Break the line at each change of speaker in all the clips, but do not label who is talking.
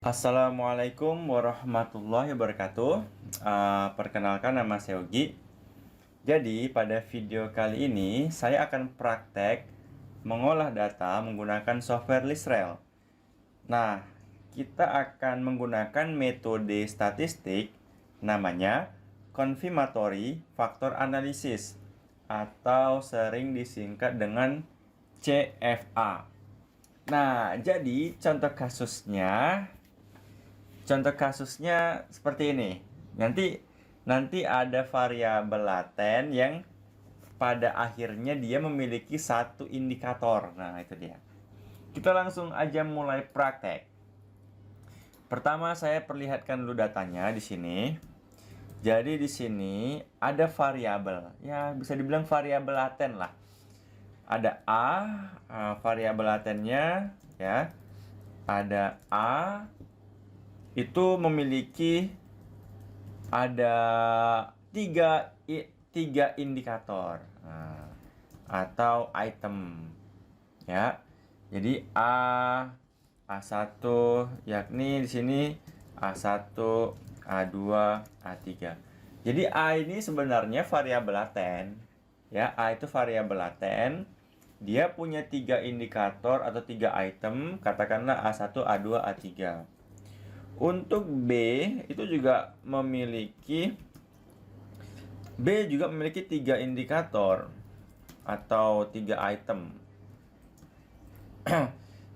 Assalamualaikum warahmatullahi wabarakatuh. Perkenalkan, nama saya Yogi. Jadi pada video kali ini saya akan praktek mengolah data menggunakan software Lisrel. Nah, kita akan menggunakan metode statistik namanya Confirmatory Factor Analysis atau sering disingkat dengan CFA. Nah, jadi Contoh kasusnya seperti ini. Nanti ada variabel laten yang pada akhirnya dia memiliki satu indikator. Nah, itu dia. Kita langsung aja mulai praktek. Pertama saya perlihatkan dulu datanya di sini. Jadi di sini ada variabel. Ya, bisa dibilang variabel laten lah. Ada variabel latennya ya. Ada A itu memiliki ada tiga indikator atau item ya. Jadi A1 yakni di sini A1, A2, A3. Jadi A ini sebenarnya variabel laten ya. A itu variabel laten. Dia punya tiga indikator atau tiga item, katakanlah A1, A2, A3. Untuk B juga memiliki tiga indikator atau tiga item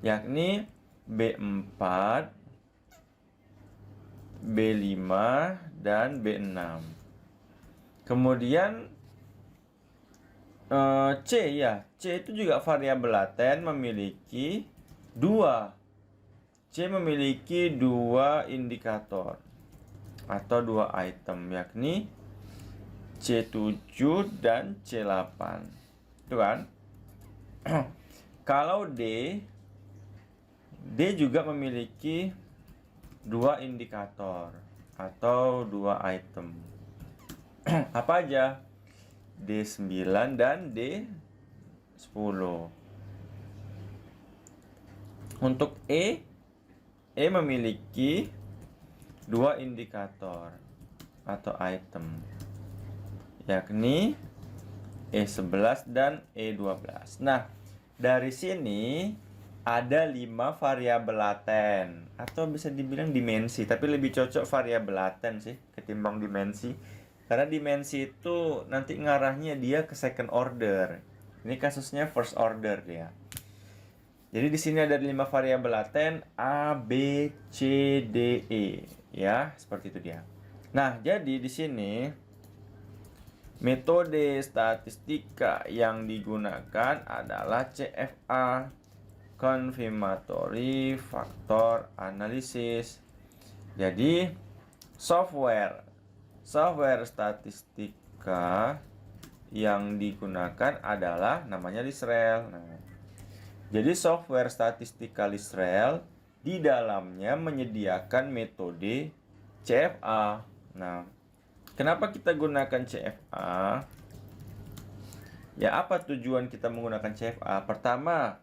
yakni B4, B5, dan B6. Kemudian C itu juga variabel laten memiliki dua indikator atau dua item yakni C7 dan C8. Itu kan? Kalau D juga memiliki dua indikator atau dua item. Apa aja? D9 dan D10. Untuk E memiliki dua indikator atau item yakni E11 dan E12. Nah, dari sini ada 5 variabel laten atau bisa dibilang dimensi, tapi lebih cocok variabel laten sih ketimbang dimensi. Karena dimensi itu nanti ngarahnya dia ke second order. Ini kasusnya first order dia. Jadi di sini ada 5 variabel laten A, B, C, D, E ya, seperti itu dia. Nah, jadi di sini metode statistika yang digunakan adalah CFA, Confirmatory Factor Analysis. Jadi software statistika yang digunakan adalah namanya Lisrel. Nah, jadi software statistika Lisrel di dalamnya menyediakan metode CFA. Nah, kenapa kita gunakan CFA? Ya, apa tujuan kita menggunakan CFA? Pertama,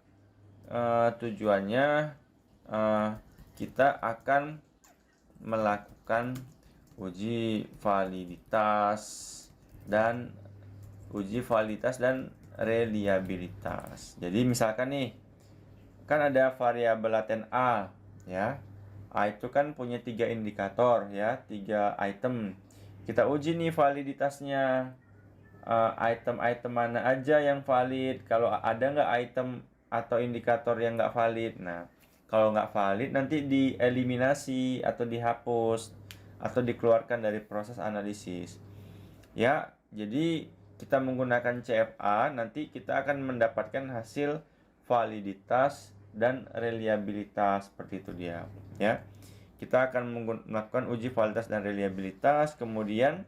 tujuannya kita akan melakukan uji validitas dan reliabilitas. Jadi misalkan nih, kan ada variabel laten A ya. A itu kan punya tiga indikator ya, tiga item. Kita uji nih validitasnya. Item-item mana aja yang valid, kalau ada nggak item atau indikator yang nggak valid. Nah, kalau nggak valid nanti dieliminasi atau dihapus atau dikeluarkan dari proses analisis ya. Jadi kita menggunakan CFA, nanti kita akan mendapatkan hasil validitas dan reliabilitas, seperti itu dia ya. Kita akan melakukan uji validitas dan reliabilitas. Kemudian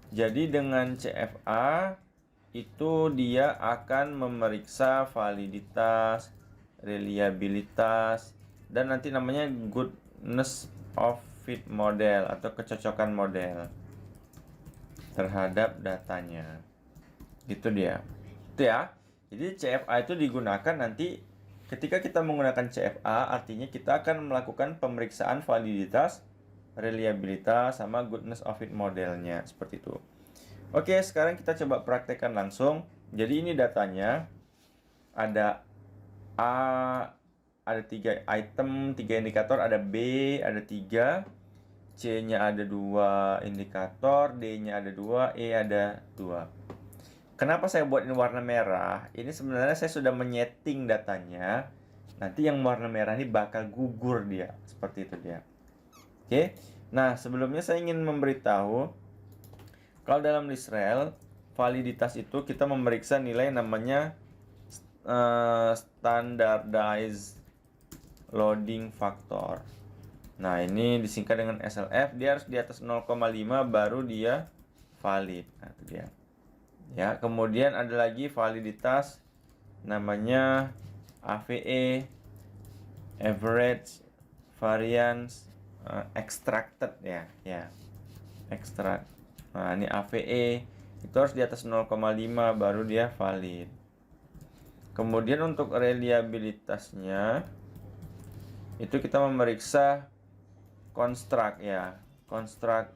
jadi dengan CFA itu dia akan memeriksa validitas, reliabilitas, dan nanti namanya goodness of fit model atau kecocokan model terhadap datanya. Gitu dia. Itu ya. Jadi CFA itu digunakan nanti ketika kita menggunakan CFA, artinya kita akan melakukan pemeriksaan validitas, reliabilitas, sama goodness of fit modelnya, seperti itu. Oke, sekarang kita coba praktekkan langsung. Jadi ini datanya, ada A, ada 3 item, 3 indikator, ada B, ada 3, C-nya ada 2 indikator, D-nya ada 2, E ada 2. Kenapa saya buat ini warna merah? Ini sebenarnya saya sudah menyeting datanya. Nanti yang warna merah ini bakal gugur dia. Seperti itu dia. Oke. Nah, sebelumnya saya ingin memberitahu, kalau dalam list-rel, validitas itu kita memeriksa nilai namanya standardized loading factor. Nah, ini disingkat dengan SLF. Dia harus di atas 0,5 baru dia valid. Nah, itu dia. Ya, kemudian ada lagi validitas namanya AVE, average variance extracted ya, extract. Nah, ini AVE itu harus di atas 0,5 baru dia valid. Kemudian untuk reliabilitasnya itu kita memeriksa construct ya, construct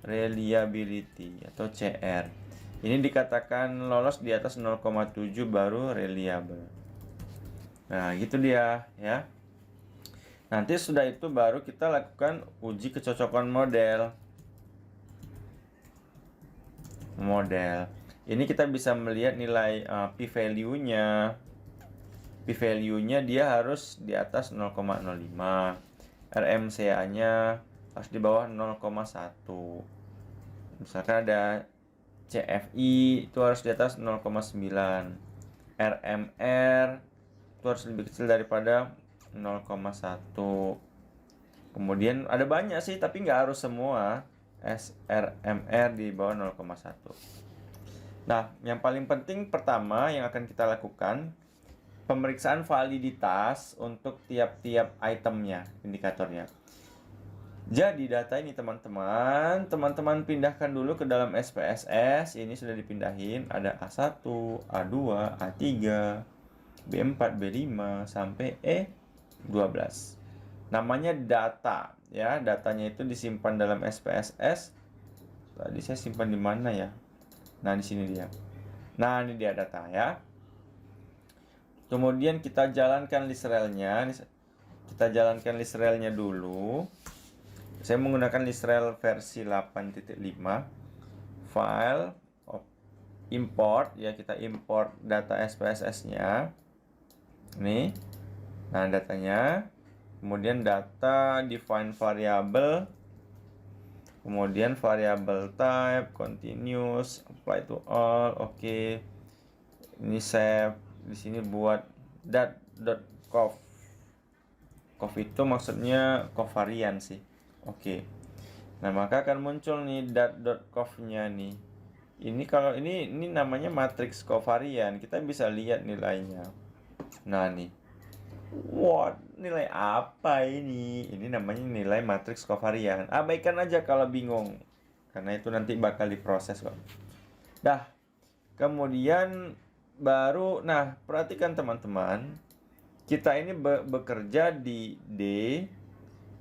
reliability atau CR. Ini dikatakan lolos di atas 0,7 baru reliable. Nah, gitu dia ya. Nanti sudah itu baru kita lakukan uji kecocokan model. Ini kita bisa melihat nilai p-value-nya. P-value-nya dia harus di atas 0,05. RMCA-nya harus di bawah 0,1. Misalkan ada CFI itu harus di atas 0,9. RMR itu harus lebih kecil daripada 0,1. Kemudian ada banyak sih, tapi nggak harus semua. SRMR di bawah 0,1. Nah, yang paling penting pertama yang akan kita lakukan, pemeriksaan validitas untuk tiap-tiap itemnya, indikatornya. Jadi data ini teman-teman pindahkan dulu ke dalam SPSS. Ini sudah dipindahin, ada A1, A2, A3, B4, B5 sampai E12. Namanya data ya, datanya itu disimpan dalam SPSS. Tadi saya simpan di mana ya? Nah, di sini dia. Nah, ini dia data ya. Kemudian kita jalankan list relnya. Kita jalankan list relnya dulu. Saya menggunakan list rel versi 8.5. File import ya, kita import data SPSS-nya. Nih. Nah, datanya. Kemudian data define variable. Kemudian variable type continuous, apply to all. Oke. Ini save. Di sini buat dat.conv. Conv itu maksudnya covarian sih. Oke. Nah, maka akan muncul nih dat.conv-nya nih. Ini kalau ini namanya matriks covarian. Kita bisa lihat nilainya. Nah, nih. Wah, nilai apa ini? Ini namanya nilai matriks covarian. Abaikan aja kalau bingung. Karena itu nanti bakal diproses kok. Dah. Kemudian baru, nah, perhatikan teman-teman. Kita ini bekerja di D,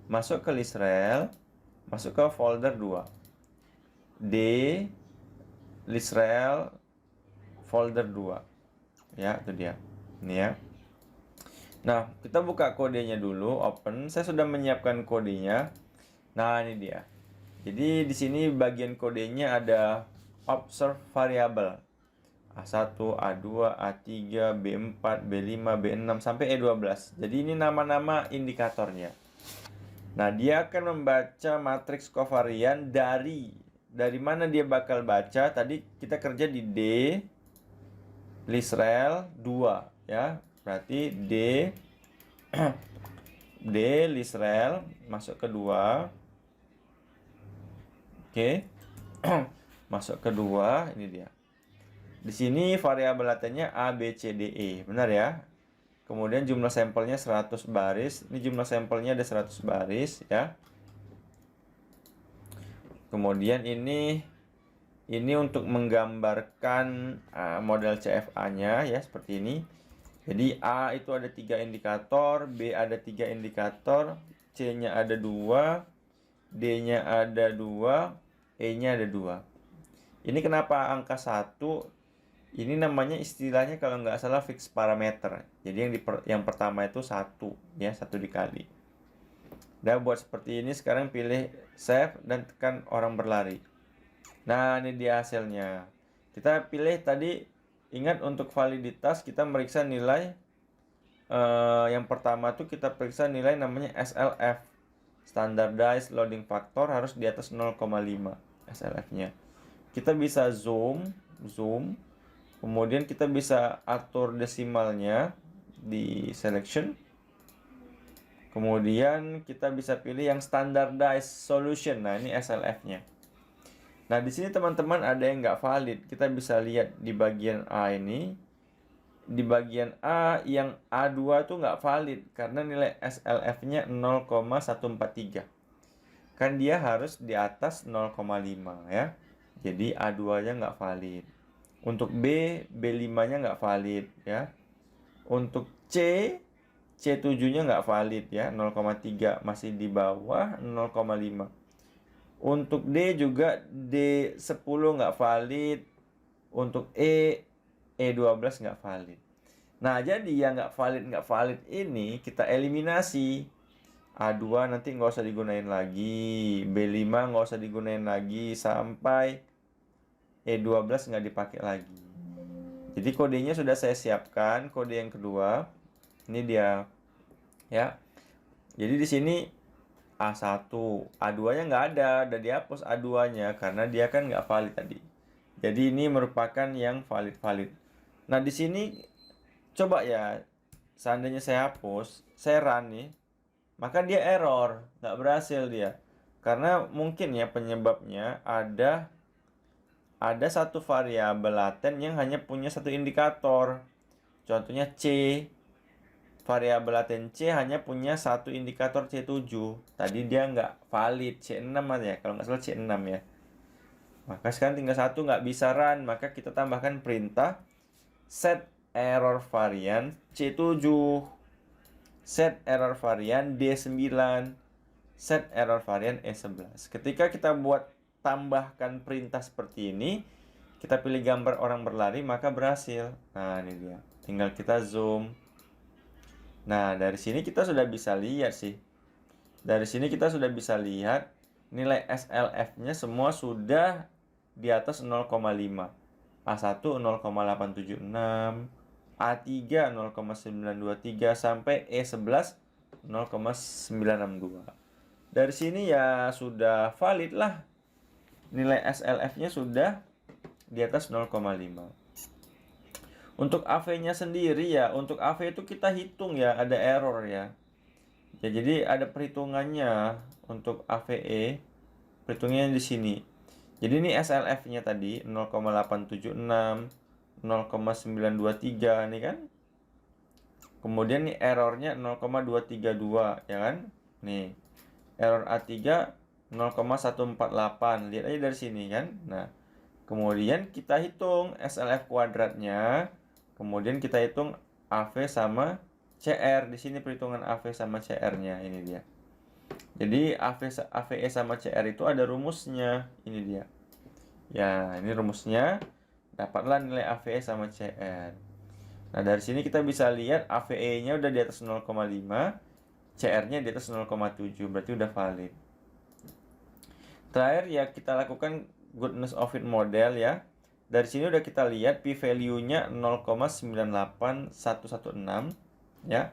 masuk ke list rel, masuk ke folder 2. D, list rel, folder 2. Ya, itu dia. Ini ya. Nah, kita buka kodenya dulu, open. Saya sudah menyiapkan kodenya. Nah, ini dia. Jadi di sini bagian kodenya ada observe variable. A1, A2, A3, B4, B5, B6 sampai E12. Jadi ini nama-nama indikatornya. Nah, dia akan membaca matriks covarian dari mana dia bakal baca. Tadi kita kerja di D list rel 2 ya. Berarti D list rel masuk ke 2. Oke. Masuk ke 2, ini dia. Di sini variabel latennya A, B, C, D, E. Benar ya? Kemudian jumlah sampelnya 100 baris. Ini jumlah sampelnya ada 100 baris ya. Kemudian ini untuk menggambarkan model CFA-nya ya, seperti ini. Jadi A itu ada 3 indikator, B ada 3 indikator, C-nya ada 2, D-nya ada 2, E-nya ada 2. Ini kenapa angka 1? Ini namanya istilahnya kalau nggak salah fixed parameter. Jadi yang pertama itu 1, ya, 1 dikali. Udah buat seperti ini, sekarang pilih save dan tekan orang berlari. Nah, ini dia hasilnya. Kita pilih tadi, ingat untuk validitas kita meriksa nilai yang pertama tuh kita periksa nilai namanya SLF. Standardized Loading Factor harus di atas 0,5 SLF-nya. Kita bisa zoom, kemudian kita bisa atur desimalnya di selection. Kemudian kita bisa pilih yang standardized solution. Nah, ini SLF-nya. Nah, di sini teman-teman ada yang nggak valid. Kita bisa lihat di bagian A ini. Di bagian A yang A2 tuh nggak valid karena nilai SLF-nya 0,143. Kan dia harus di atas 0,5 ya. Jadi A2-nya nggak valid. Untuk B, B5-nya nggak valid ya. Untuk C7-nya nggak valid ya, 0,3, masih di bawah 0,5. Untuk D juga D10 nggak valid. Untuk E12 nggak valid. Nah, jadi yang nggak valid ini kita eliminasi. A2 nanti nggak usah digunain lagi, B5 nggak usah digunain lagi, sampai E12 nggak dipakai lagi. Jadi kodenya sudah saya siapkan, kode yang kedua. Ini dia ya. Jadi di sini A1, A2-nya nggak ada, udah dihapus A2-nya karena dia kan nggak valid tadi. Jadi ini merupakan yang valid. Nah, di sini coba ya, seandainya saya hapus, saya run nih, maka dia error, nggak berhasil dia. Karena mungkin ya penyebabnya ada satu variabel laten yang hanya punya satu indikator. Contohnya C. Variabel laten C hanya punya satu indikator C7. Tadi dia nggak valid, C6 aja ya, kalau nggak salah C6 ya. Maka sekarang tinggal satu nggak bisa run, maka kita tambahkan perintah set error varian C7, set error varian D9, set error varian E11. Ketika kita buat tambahkan perintah seperti ini, kita pilih gambar orang berlari, maka berhasil. Nah, ini dia. Tinggal kita zoom. Nah, dari sini kita sudah bisa lihat sih. Dari sini kita sudah bisa lihat nilai SLF-nya semua sudah di atas 0,5. A1 0,876, A3 0,923 sampai E11 0,962. Dari sini ya sudah valid lah. Nilai SLF-nya sudah di atas 0,5. Untuk AV-nya sendiri ya, untuk AV itu kita hitung ya, ada error ya. Ya, jadi ada perhitungannya untuk AVE. Perhitungannya di sini. Jadi ini SLF-nya tadi 0,876, 0,923 nih kan. Kemudian nih errornya 0,232 ya kan. Nih. Error A3 0,148. Lihat aja dari sini kan. Nah, kemudian kita hitung SLF kuadratnya. Kemudian kita hitung AV sama CR. Di sini perhitungan AV sama CR-nya, ini dia. Jadi AVE sama CR itu ada rumusnya, ini dia. Ya, ini rumusnya. Dapatlah nilai AVE sama CR. Nah, dari sini kita bisa lihat AVE-nya udah di atas 0,5, CR-nya di atas 0,7, berarti udah valid. Terakhir ya kita lakukan goodness of fit model ya. Dari sini udah kita lihat p-value-nya 0,98116 ya.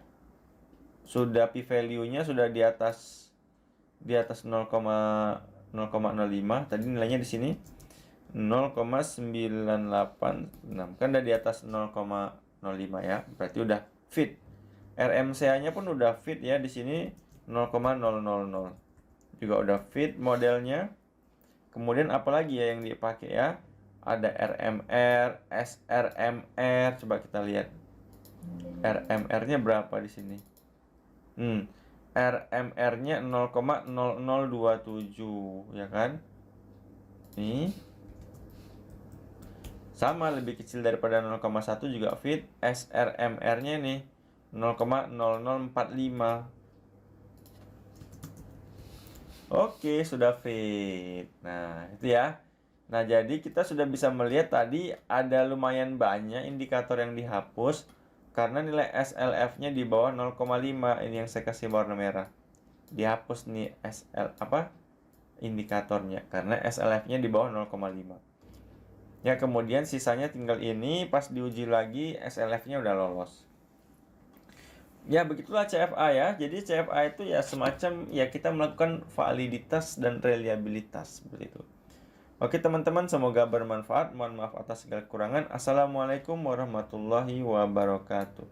Sudah p-value-nya sudah di atas 0,05. Tadi nilainya di sini 0,986. Kan udah di atas 0,05 ya. Berarti udah fit. RMCA-nya pun udah fit ya, di sini 0,000. Juga udah fit modelnya. Kemudian apalagi ya yang dipakai ya? Ada RMR, SRMR. Coba kita lihat. RMR-nya berapa di sini? RMR-nya 0,0027 ya kan? Nih. Sama, lebih kecil daripada 0,1 juga fit. SRMR-nya nih 0,0045. Oke, sudah fit. Nah, itu ya. Nah, jadi kita sudah bisa melihat tadi ada lumayan banyak indikator yang dihapus karena nilai SLF-nya di bawah 0,5. Ini yang saya kasih warna merah. Dihapus nih indikatornya karena SLF-nya di bawah 0,5. Ya, kemudian sisanya tinggal ini, pas diuji lagi SLF-nya udah lolos. Ya, begitulah CFA ya. Jadi CFA itu ya semacam ya kita melakukan validitas dan reliabilitas seperti itu. Oke teman-teman, semoga bermanfaat. Mohon maaf atas segala kekurangan. Assalamualaikum warahmatullahi wabarakatuh.